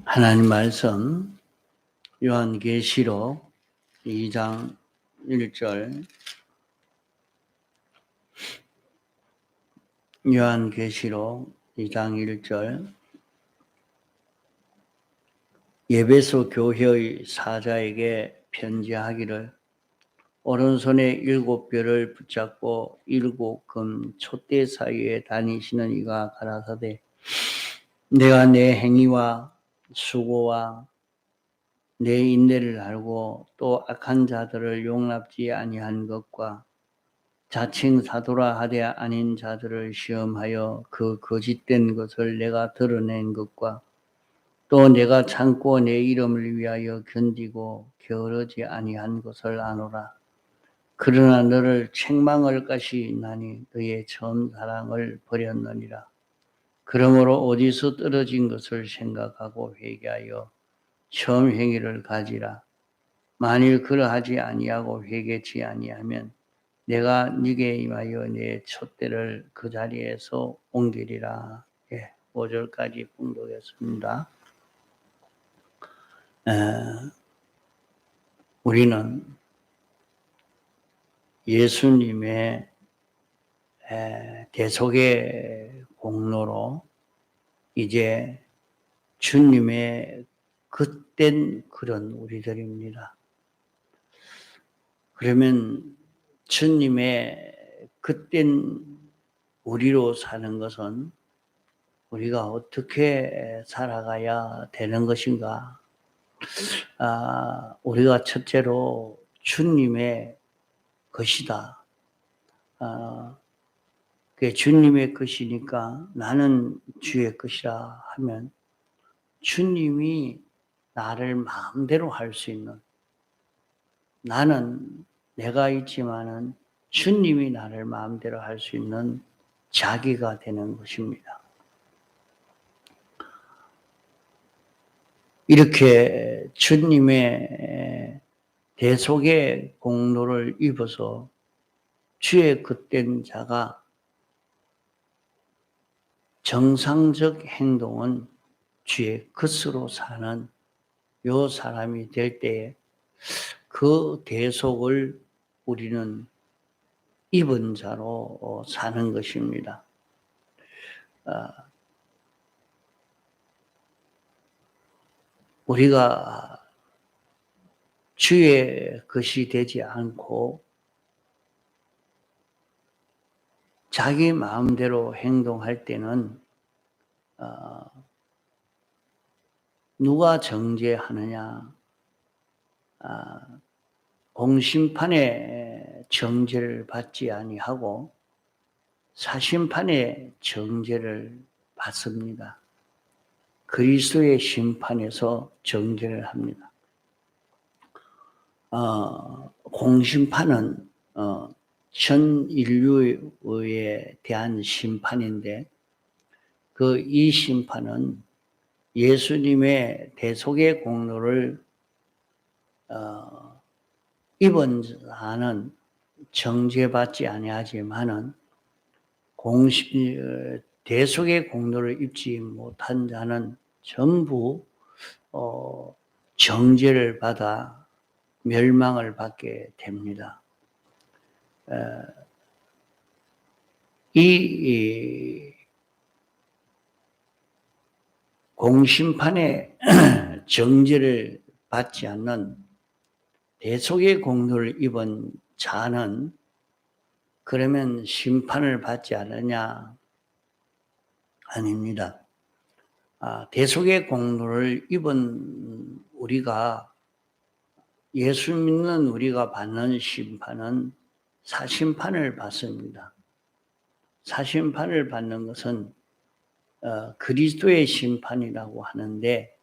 하나님 말씀 요한계시록 2장 1절 요한계시록 2장 1절 에베소 교회의 사자에게 편지하기를 오른손에 7별을 붙잡고 7금 촛대 사이에 다니시는 이가 가라사대 내가 내 행위와 수고와 내 인내를 알고 또 악한 자들을 용납지 아니한 것과 자칭 사도라 하되 아닌 자들을 시험하여 그 거짓된 것을 내가 드러낸 것과 또 내가 참고 내 이름을 위하여 견디고 게으르지 아니한 것을 아노라. 그러나 너를 책망할 것이 있나니 너의 처음 사랑을 버렸느니라. 그러므로 어디서 떨어진 것을 생각하고 회개하여 처음 행위를 가지라. 만일 그러하지 아니하고 회개치 아니하면 내가 네게 임하여 내 촛대를 그 자리에서 옮기리라. 5절까지 봉독했습니다. 우리는 예수님의 대속의 공로로 이제 주님의 그땐 그런 우리들입니다. 그러면 주님의 그땐 우리로 사는 것은 우리가 어떻게 살아가야 되는 것인가? 우리가 첫째로 주님의 것이다. 그게 주님의 것이니까 나는 주의 것이라 하면 주님이 나를 마음대로 할 수 있는, 나는 내가 있지만은 주님이 나를 마음대로 할 수 있는 자기가 되는 것입니다. 이렇게 주님의 대속의 공로를 입어서 주의 그땐 자가 정상적 행동은 주의 것으로 사는 요 사람이 될 때에 그 대속을 우리는 입은 자로 사는 것입니다. 우리가 주의 것이 되지 않고 자기 마음대로 행동할 때는 누가 정죄하느냐? 공심판에 정죄를 받지 아니하고 사심판에 정죄를 받습니다. 그리스도의 심판에서 정죄를 합니다. 공심판은 전 인류에 대한 심판인데 이 심판은 예수님의 대속의 공로를 입은 자는 정죄받지 아니하지만은 대속의 공로를 입지 못한 자는 전부 정죄를 받아 멸망을 받게 됩니다. 이 공심판에 정죄를 받지 않는 대속의 공로를 입은 자는 그러면 심판을 받지 않느냐? 아닙니다. 대속의 공로를 입은 우리가, 예수 믿는 우리가 받는 심판은 사심판을 받습니다. 사심판을 받는 것은 그리스도의 심판이라고 하는데,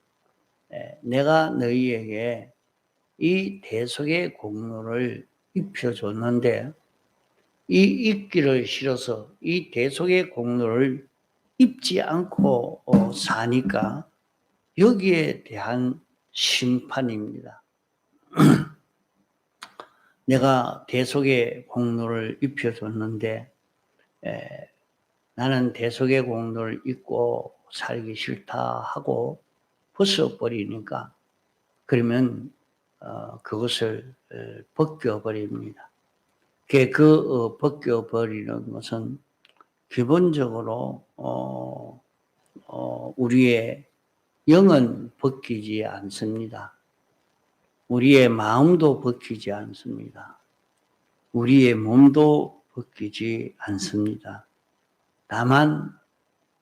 내가 너희에게 이 대속의 공로를 입혀줬는데 이 입기를 싫어서 이 대속의 공로를 입지 않고 사니까 여기에 대한 심판입니다. 내가 대속의 공로를 입혀줬는데 나는 대속의 공로를 입고 살기 싫다 하고 벗어버리니까 그러면 그것을 벗겨버립니다. 벗겨버리는 것은 기본적으로 우리의 영은 벗기지 않습니다. 우리의 마음도 벗기지 않습니다. 우리의 몸도 벗기지 않습니다. 다만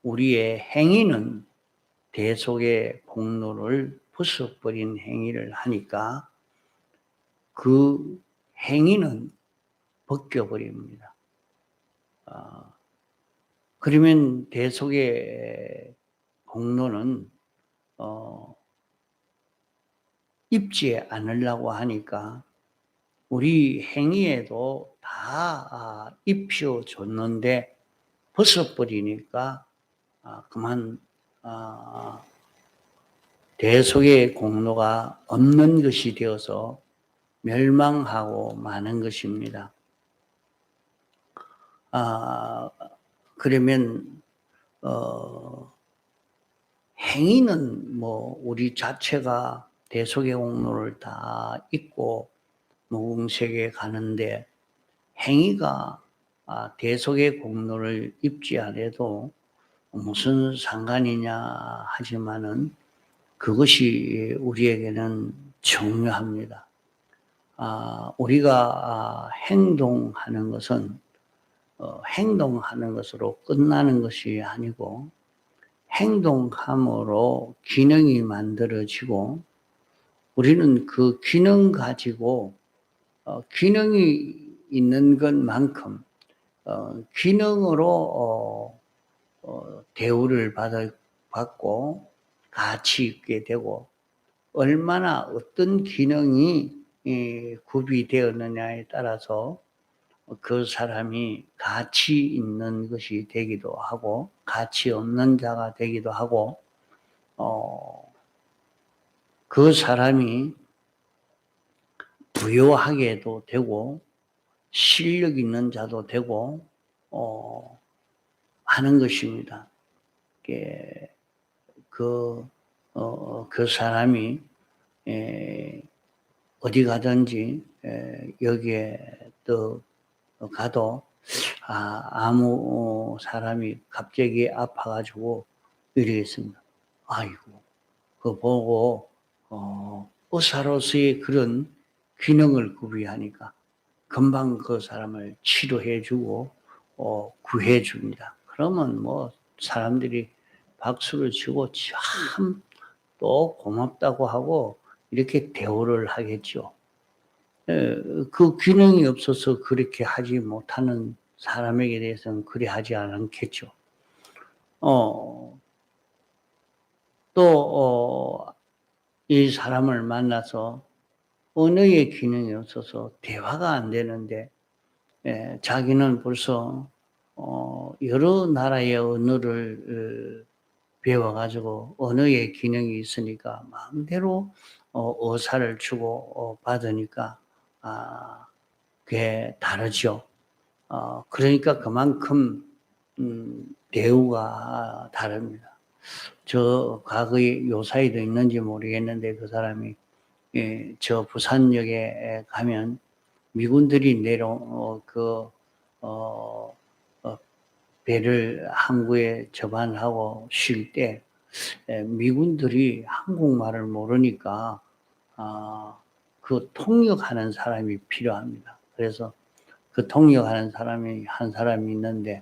우리의 행위는 대속의 공로를 벗어버린 행위를 하니까 그 행위는 벗겨버립니다. 그러면 대속의 공로는 입지 않으려고 하니까 우리 행위에도 다 입혀줬는데 벗어버리니까 그만 대속의 공로가 없는 것이 되어서 멸망하고 마는 것입니다. 그러면 행위는 뭐 우리 자체가 대속의 공로를 다 잊고 무궁색에 가는데 행위가 대속의 공로를 입지 않아도 무슨 상관이냐 하지만은 그것이 우리에게는 중요합니다. 우리가 행동하는 것은 행동하는 것으로 끝나는 것이 아니고 행동함으로 기능이 만들어지고 우리는 그 기능 가지고 기능이 있는 것만큼 기능으로 대우를 받고 가치 있게 되고 얼마나 어떤 기능이 구비되었느냐에 따라서 그 사람이 가치 있는 것이 되기도 하고 가치 없는 자가 되기도 하고 그 사람이 부유하게도 되고 실력 있는 자도 되고 하는 것입니다. 그 사람이 어디 가든지 여기에 또 가도 아무 사람이 갑자기 아파가지고 이러겠습니다. 아이고, 그거 보고 의사로서의 그런 기능을 구비하니까 금방 그 사람을 치료해주고 구해줍니다. 그러면 뭐 사람들이 박수를 치고 참 또 고맙다고 하고 이렇게 대우를 하겠죠. 그 기능이 없어서 그렇게 하지 못하는 사람에게 대해서는 그리 하지 않겠죠. 이 사람을 만나서 언어의 기능이 없어서 대화가 안 되는데 자기는 벌써 여러 나라의 언어를 배워가지고 언어의 기능이 있으니까 마음대로 의사를 주고 받으니까 그게 다르죠. 그러니까 그만큼 대우가 다릅니다. 저 과거에 요사이도 있는지 모르겠는데 그 사람이 저 부산역에 가면 미군들이 배를 항구에 접안하고 쉴 때 미군들이 한국말을 모르니까 그 통역하는 사람이 필요합니다. 그래서 그 통역하는 사람이 한 사람이 있는데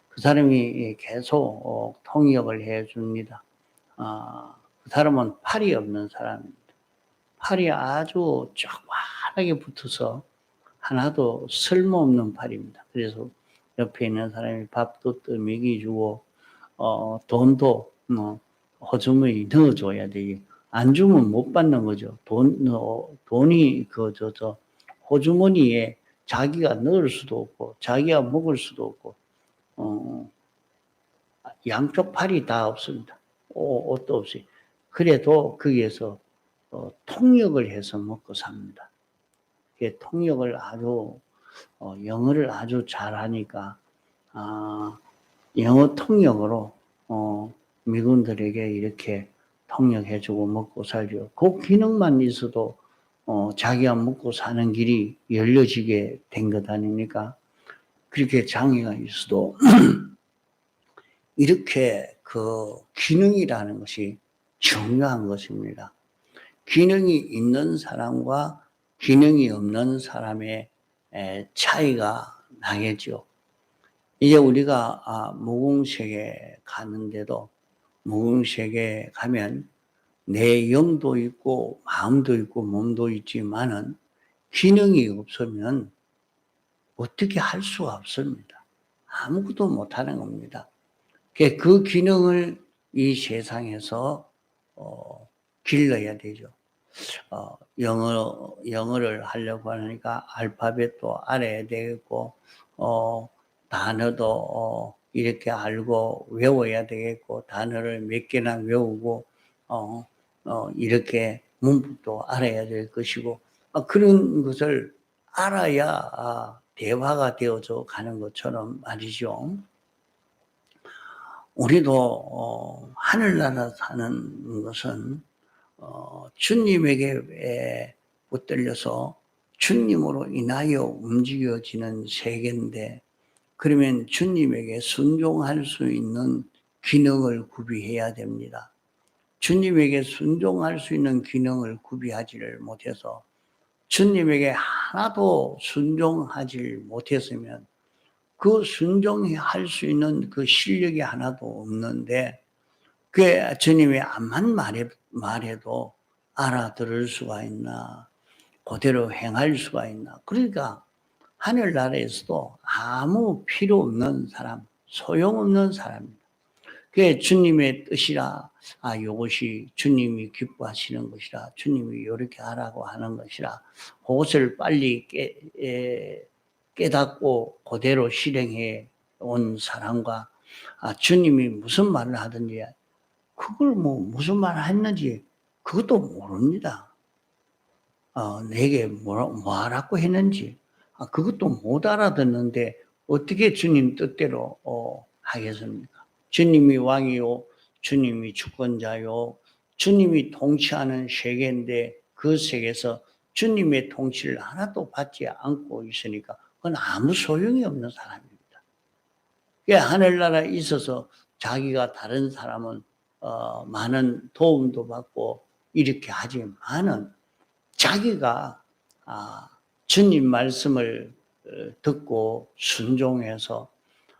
그 사람이 계속 통역을 해줍니다. 그 사람은 팔이 없는 사람입니다. 팔이 아주 쫙완하게 붙어서 하나도 쓸모없는 팔입니다. 그래서 옆에 있는 사람이 밥도 또 먹여주고 돈도 호주머니 넣어줘야 돼. 안 주면 못 받는 거죠. 돈이 호주머니에 자기가 넣을 수도 없고 자기가 먹을 수도 없고 양쪽 팔이 다 없습니다. 옷도 없이. 그래도 거기에서 통역을 해서 먹고 삽니다. 통역을 아주 영어를 아주 잘하니까 영어 통역으로 미군들에게 이렇게 통역해주고 먹고 살죠. 그 기능만 있어도 자기가 먹고 사는 길이 열려지게 된 것 아닙니까? 그렇게 장애가 있어도 이렇게 그 기능이라는 것이 중요한 것입니다. 기능이 있는 사람과 기능이 없는 사람의 차이가 나겠죠. 이제 우리가 무궁세계 가는데도 무궁세계 가면 내 영도 있고 마음도 있고 몸도 있지만은 기능이 없으면 어떻게 할 수가 없습니다. 아무것도 못하는 겁니다. 그 기능을 이 세상에서 길러야 되죠. 영어를 하려고 하니까 알파벳도 알아야 되겠고, 단어도 이렇게 알고 외워야 되겠고, 단어를 몇 개나 외우고, 이렇게 문법도 알아야 될 것이고, 그런 것을 알아야 대화가 되어져 가는 것처럼 말이죠. 우리도 하늘나라 사는 것은 주님에게 붙들려서 주님으로 인하여 움직여지는 세계인데, 그러면 주님에게 순종할 수 있는 기능을 구비해야 됩니다. 주님에게 순종할 수 있는 기능을 구비하지를 못해서 주님에게 하나도 순종하지 못했으면 그 순종할 수 있는 그 실력이 하나도 없는데, 그 주님이 암만 말해도 알아들을 수가 있나, 그대로 행할 수가 있나. 그러니까 하늘나라에서도 아무 필요 없는 사람, 소용없는 사람입니다. 그게 주님의 뜻이라, 이것이 주님이 기뻐하시는 것이라, 주님이 이렇게 하라고 하는 것이라, 그것을 빨리 깨닫고 그대로 실행해 온 사람과, 주님이 무슨 말을 하든지 그걸 무슨 말을 했는지 그것도 모릅니다. 내게 뭐 하라고 했는지 그것도 못 알아듣는데 어떻게 주님 뜻대로 하겠습니까? 주님이 왕이요, 주님이 주권자요, 주님이 통치하는 세계인데 그 세계에서 주님의 통치를 하나도 받지 않고 있으니까 그건 아무 소용이 없는 사람입니다. 하늘나라에 있어서 자기가 다른 사람은 많은 도움도 받고 이렇게 하지만은 자기가 주님 말씀을 듣고 순종해서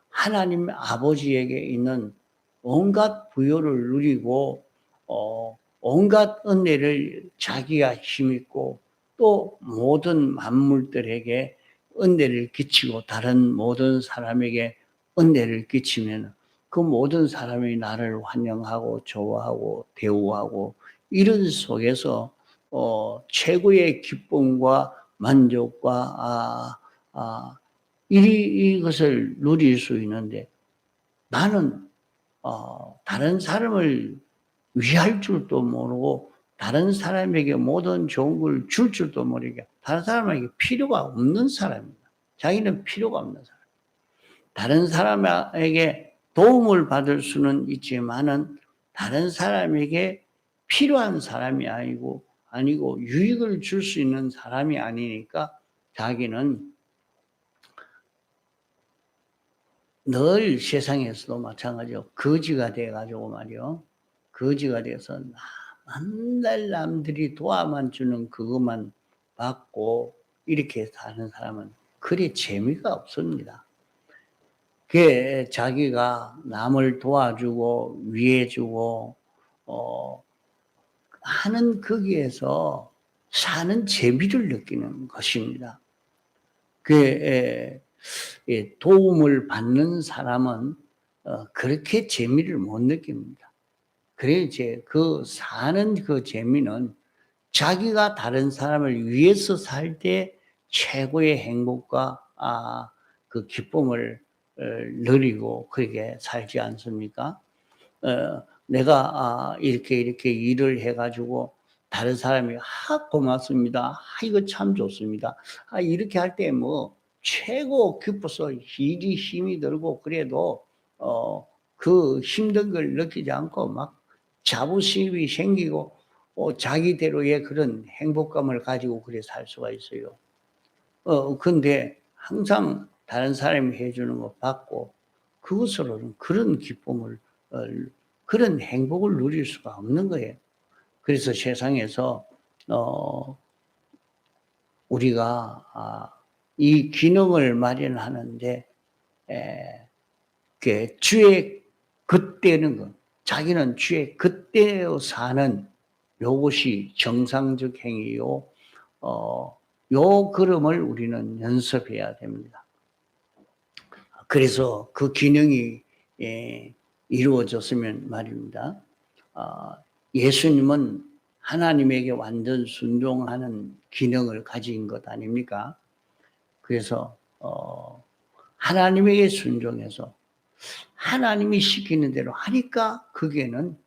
하나님 아버지에게 있는 온갖 부여를 누리고 온갖 은혜를 자기가 힘입고 또 모든 만물들에게 은혜를 끼치고 다른 모든 사람에게 은혜를 끼치면 그 모든 사람이 나를 환영하고 좋아하고 대우하고 이런 속에서 최고의 기쁨과 만족과 이것을 누릴 수 있는데, 나는 다른 사람을 위할 줄도 모르고 다른 사람에게 모든 좋은 걸 줄 줄도 모르게 다른 사람에게 필요가 없는 사람입니다. 자기는 필요가 없는 사람. 다른 사람에게 도움을 받을 수는 있지만은 다른 사람에게 필요한 사람이 아니고 유익을 줄 수 있는 사람이 아니니까 자기는 늘 세상에서도 마찬가지로 거지가 돼가지고 말이요. 거지가 돼서 맨날 남들이 도와만 주는 그것만 받고 이렇게 사는 사람은 그리 재미가 없습니다. 그게 자기가 남을 도와주고 위해주고 하는 거기에서 사는 재미를 느끼는 것입니다. 그 도움을 받는 사람은 그렇게 재미를 못 느낍니다. 그래 이제 그 사는 그 재미는 자기가 다른 사람을 위해서 살 때 최고의 행복과 그 기쁨을 누리고 그렇게 살지 않습니까? 내가 이렇게 일을 해가지고 다른 사람이 고맙습니다. 이거 참 좋습니다. 이렇게 할 때 최고 기뻐서 일이 힘이 들고 그래도 그 힘든 걸 느끼지 않고 막 자부심이 생기고 자기대로의 그런 행복감을 가지고 그래 살 수가 있어요. 근데 항상 다른 사람이 해주는 거 받고 그것으로는 그런 기쁨을 어 그런 행복을 누릴 수가 없는 거예요. 그래서 세상에서 우리가 이 기능을 마련하는데 주의 겉되는 것, 자기는 주의 겉되어 사는 요것이 정상적 행위요. 요 걸음을 우리는 연습해야 됩니다. 그래서 그 기능이 이루어졌으면 말입니다. 예수님은 하나님에게 완전 순종하는 기능을 가진 것 아닙니까? 그래서 하나님에게 순종해서 하나님이 시키는 대로 하니까 그게는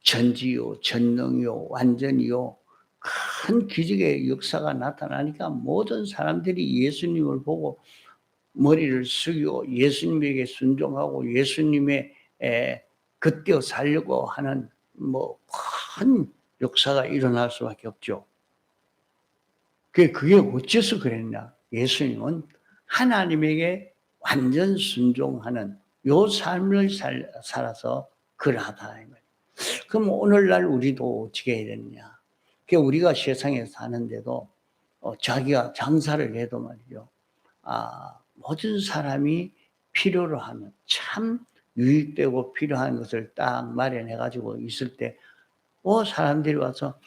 전지요, 전능이요, 완전이요, 큰 기적의 역사가 나타나니까 모든 사람들이 예수님을 보고 머리를 숙이고 예수님에게 순종하고 예수님의 겉되어 살려고 하는 큰 역사가 일어날 수밖에 없죠. 그게 어째서 그랬냐? 예수님은 하나님에게 완전 순종하는 요 삶을 살아서 그러하다. 그럼 오늘날 우리도 어떻게 해야 되느냐? 우리가 세상에 사는데도 자기가 장사를 해도 말이죠. 모든 사람이 필요로 하는 참 유익되고 필요한 것을 딱 마련해 가지고 있을 때 사람들이 와서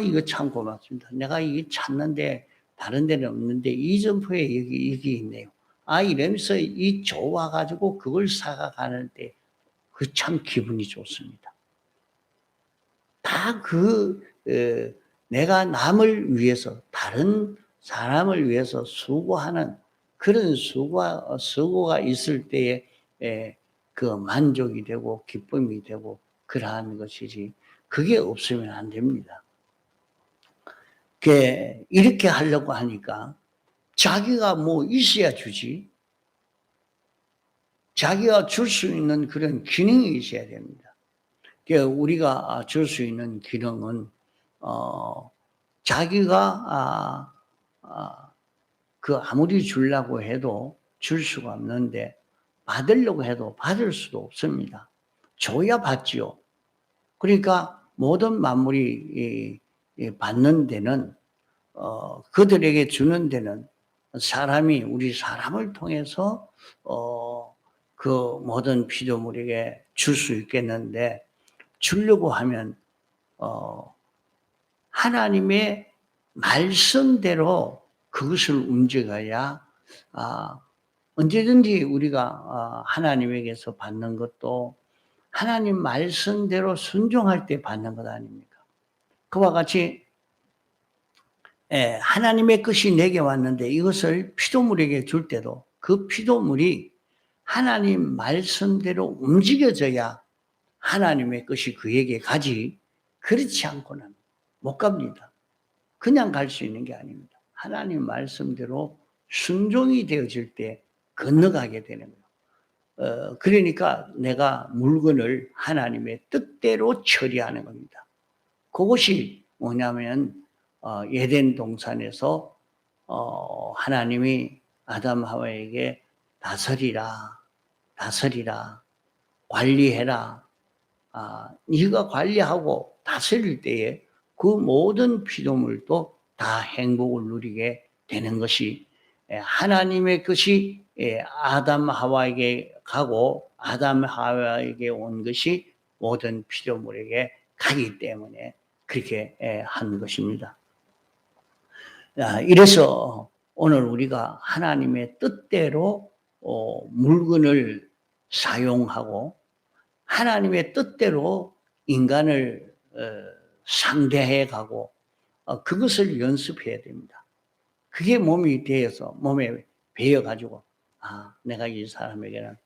이거 참 고맙습니다. 내가 이게 찾는데 다른 데는 없는데 이 점포에 여기 있네요. 이러면서 이 좋아 가지고 그걸 사가 가는데 그 참 기분이 좋습니다. 다 내가 남을 위해서 다른 사람을 위해서 수고하는 그런 수고가 있을 때에 그 만족이 되고 기쁨이 되고 그러한 것이지 그게 없으면 안 됩니다. 이렇게 하려고 하니까 자기가 뭐 있어야 주지. 자기가 줄 수 있는 그런 기능이 있어야 됩니다. 우리가 줄 수 있는 기능은 자기가 아무리 주려고 해도 줄 수가 없는데 받으려고 해도 받을 수도 없습니다. 줘야 받지요. 그러니까 모든 만물이 받는 데는 그들에게 주는 데는 우리 사람을 통해서 그 모든 피조물에게 줄 수 있겠는데 주려고 하면 하나님의 말씀대로 그것을 움직여야 언제든지 우리가 하나님에게서 받는 것도 하나님 말씀대로 순종할 때 받는 것 아닙니까? 그와 같이 하나님의 것이 내게 왔는데 이것을 피조물에게 줄 때도 그 피조물이 하나님 말씀대로 움직여져야 하나님의 것이 그에게 가지 그렇지 않고는 못 갑니다. 그냥 갈 수 있는 게 아닙니다. 하나님 말씀대로 순종이 되어질 때 건너가게 되는 거예요. 그러니까 내가 물건을 하나님의 뜻대로 처리하는 겁니다. 그것이 뭐냐면 에덴 동산에서 하나님이 아담 하와에게 다스리라, 관리해라. 네가 관리하고 다스릴 때에 그 모든 피조물도 다 행복을 누리게 되는 것이 하나님의 것이 아담 하와에게 가고 아담 하와에게 온 것이 모든 피조물에게 가기 때문에 그렇게 한 것입니다. 이래서 오늘 우리가 하나님의 뜻대로 물건을 사용하고 하나님의 뜻대로 인간을 상대해 가고 그것을 연습해야 됩니다. 그게 몸에 배어 가지고 내가 이 사람에게는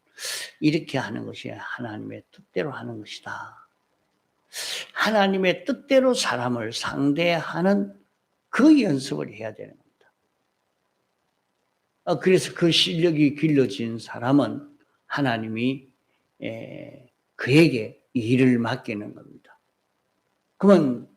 이렇게 하는 것이 하나님의 뜻대로 하는 것이다. 하나님의 뜻대로 사람을 상대하는 그 연습을 해야 되는 겁니다. 그래서 그 실력이 길러진 사람은 하나님이 그에게 일을 맡기는 겁니다. 그러면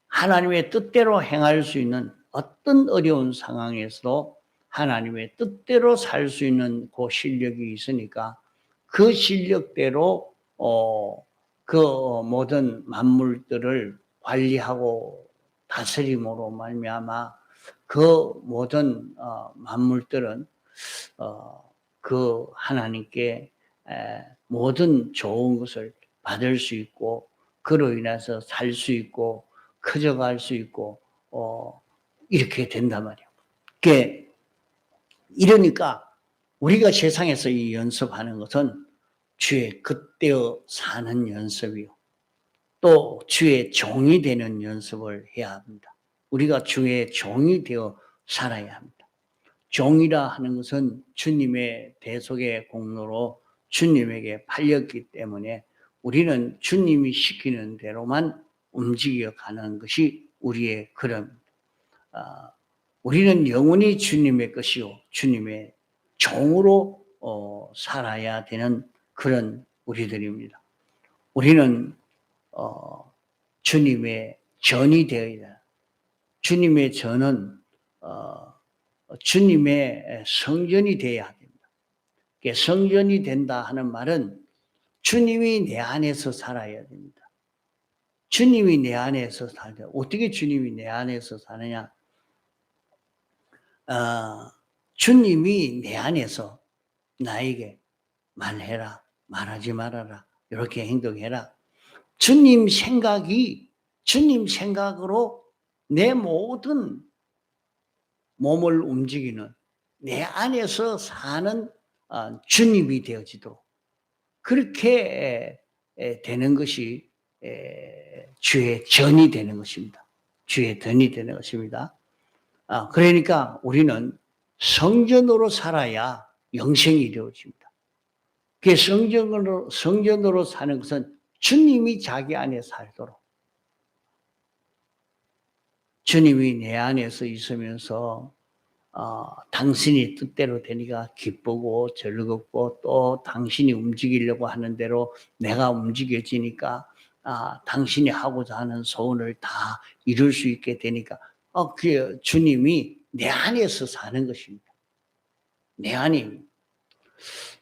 하나님의 뜻대로 행할 수 있는 어떤 어려운 상황에서도 하나님의 뜻대로 살 수 있는 그 실력이 있으니까 그 실력대로 그 모든 만물들을 관리하고 다스림으로 말미암아 그 모든 만물들은 그 하나님께 모든 좋은 것을 받을 수 있고 그로 인해서 살 수 있고 커져갈 수 있고 이렇게 된단 말이에요. 그게 이러니까 우리가 세상에서 이 연습하는 것은 주의 그때어 사는 연습이요. 또 주의 종이 되는 연습을 해야 합니다. 우리가 주의 종이 되어 살아야 합니다. 종이라 하는 것은 주님의 대속의 공로로 주님에게 팔렸기 때문에 우리는 주님이 시키는 대로만 움직여가는 것이 우리의 걸음입니다. 우리는 영원히 주님의 것이요 주님의 종으로 살아야 되는 그런 우리들입니다. 우리는 주님의 전이 되어야 주님의 전은 주님의 성전이 되어야 됩니다. 성전이 된다 하는 말은 주님이 내 안에서 살아야 됩니다. 주님이 내 안에서 살아야. 어떻게 주님이 내 안에서 사느냐? 주님이 내 안에서 나에게 말해라, 말하지 말아라, 이렇게 행동해라. 주님 생각으로 내 모든 몸을 움직이는 내 안에서 사는 주님이 되어지도록 그렇게 되는 것이 주의 전이 되는 것입니다. 주의 전이 되는 것입니다. 그러니까 우리는 성전으로 살아야 영생이 이루어집니다. 그 성전으로 사는 것은 주님이 자기 안에 살도록 주님이 내 안에서 있으면서 당신이 뜻대로 되니까 기쁘고 즐겁고 또 당신이 움직이려고 하는 대로 내가 움직여지니까 당신이 하고자 하는 소원을 다 이룰 수 있게 되니까 그 주님이 내 안에서 사는 것입니다. 내 안에.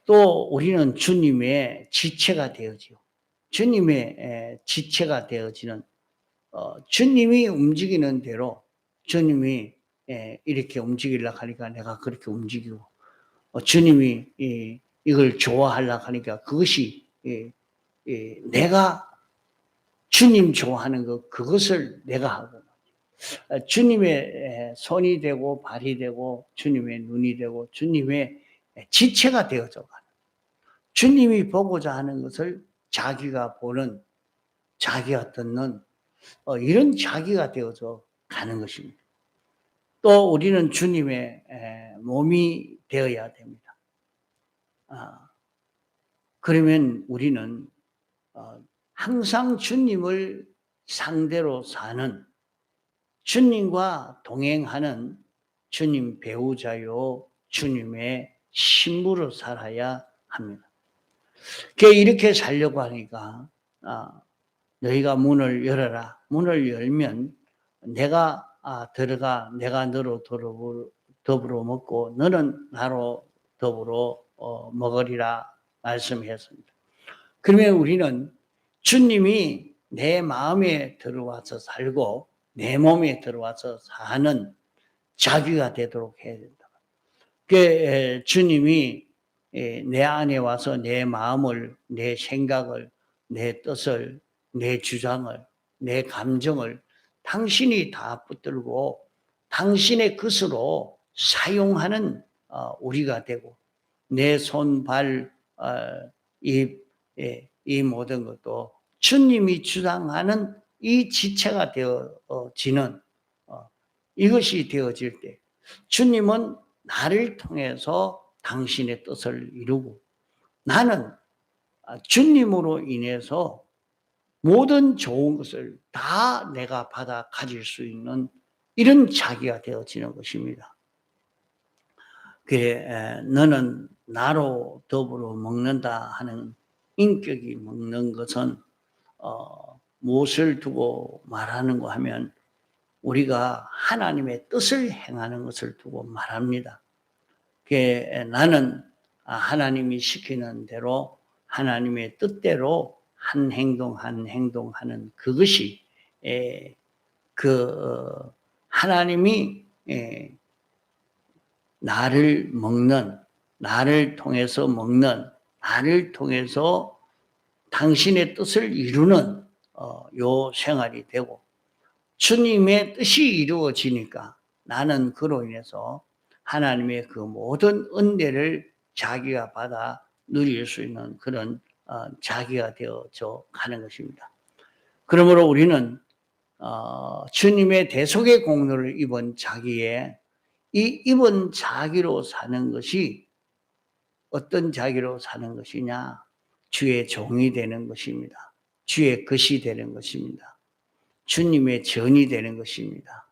또 우리는 주님의 지체가 되어지요. 주님의 지체가 되어지는 주님이 움직이는 대로 주님이 이렇게 움직이려고 하니까 내가 그렇게 움직이고 주님이 이걸 좋아하려고 하니까 그것이 내가 주님 좋아하는 것 그것을 내가 하고 주님의 손이 되고 발이 되고 주님의 눈이 되고 주님의 지체가 되어져 가는 주님이 보고자 하는 것을 자기가 보는 자기가 듣는 이런 자기가 되어져 가는 것입니다. 또 우리는 주님의 몸이 되어야 됩니다. 그러면 우리는 항상 주님을 상대로 사는 주님과 동행하는 주님 배우자요 주님의 신부로 살아야 합니다. 이렇게 살려고 하니까 너희가 문을 열어라. 문을 열면 내가 들어가 내가 너로 더불어 먹고 너는 나로 더불어 먹으리라 말씀했습니다. 그러면 우리는 주님이 내 마음에 들어와서 살고 내 몸에 들어와서 사는 자기가 되도록 해야 된다. 주님이 내 안에 와서 내 마음을, 내 생각을, 내 뜻을, 내 주장을, 내 감정을 당신이 다 붙들고 당신의 것으로 사용하는 우리가 되고 내 손, 발, 입, 이 모든 것도 주님이 주장하는 이 지체가 되어지는 이것이 되어질 때 주님은 나를 통해서 당신의 뜻을 이루고 나는 주님으로 인해서 모든 좋은 것을 다 내가 받아 가질 수 있는 이런 자기가 되어지는 것입니다. 너는 나로 더불어 먹는다 하는 인격이 먹는 것은 무엇을 두고 말하는가 하면 우리가 하나님의 뜻을 행하는 것을 두고 말합니다. 나는 하나님이 시키는 대로 하나님의 뜻대로 한 행동 한 행동 하는 그것이 하나님이 나를 먹는, 나를 통해서 먹는, 나를 통해서 당신의 뜻을 이루는 요 생활이 되고, 주님의 뜻이 이루어지니까 나는 그로 인해서 하나님의 그 모든 은혜를 자기가 받아 누릴 수 있는 그런 자기가 되어져 가는 것입니다. 그러므로 우리는 주님의 대속의 공로를 입은 자기의 이 입은 자기로 사는 것이 어떤 자기로 사는 것이냐? 주의 종이 되는 것입니다. 주의 것이 되는 것입니다. 주님의 전이 되는 것입니다.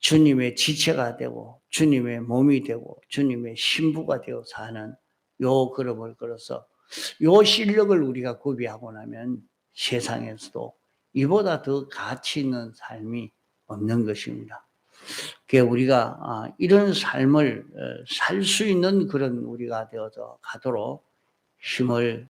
주님의 지체가 되고 주님의 몸이 되고 주님의 신부가 되어 사는 요 걸음을 걸어서 요 실력을 우리가 구비하고 나면 세상에서도 이보다 더 가치 있는 삶이 없는 것입니다. 우리가 이런 삶을 살 수 있는 그런 우리가 되어서 가도록 힘을